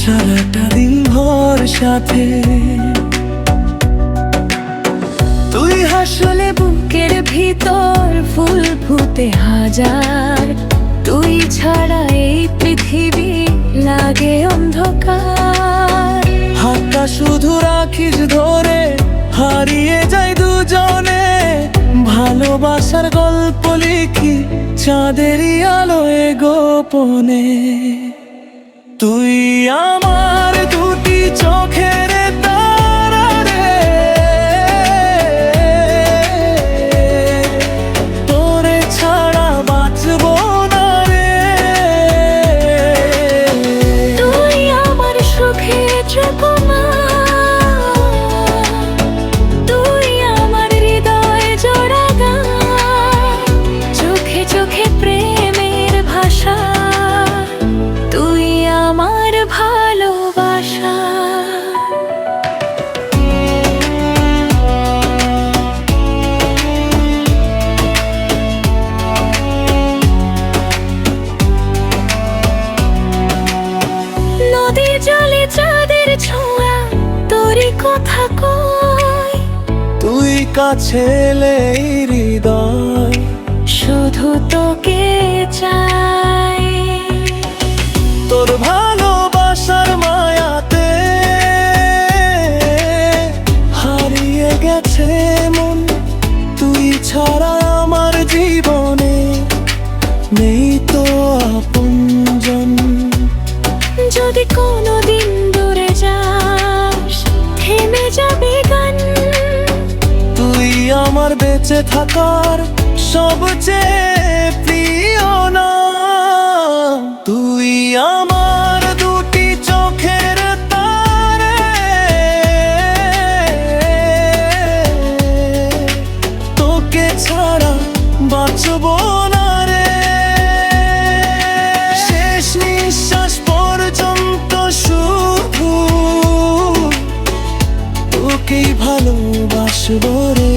সারাটা দিন ভর সাথে। তুই হাসলে বুকের ভিতর ফুল ফুটে হাজার, তুই ছাড়া এই পৃথিবী লাগে অন্ধকার। হাতটা শুধু রাখিস ধরে, হারিয়ে যাই দুজনে, ভালোবাসার গল্প লিখি চাঁদেরই আলোয় গোপনে। তুই আমার দুটি চোখের তারা রে, তোরে ছাড়া বাঁচবো না রে। তুই আমার সুখে তুই আমার হৃদয় জোড়া গান, চোখে চোখে প্রেমের ভাষা, তুই আমার ভালোবাসা। নদী জলে চাঁদের ছোঁয়া, তোরই কথা কই, তুই কাছে এলে এই হৃদয় শুধু তোকে চাই। তোর ভালোবাসার মায়াতে হারিয়ে গেছে মন, তুই ছাড়া আমার জীবনে নেই তো আপনজন। যদি কোনোদিন দূরে যাস, থেমে যাবে গান, তুই আমার বেঁচে থাকার সবচেয়ে প্রিয় নাম। তুই আমার দুটি চোখের তারে, তোকে ছাড়া বাঁচবো না রে। শেষ নিঃশ্বাস পর্যন্ত শুধু তোকেই ভালোবাসবো রে।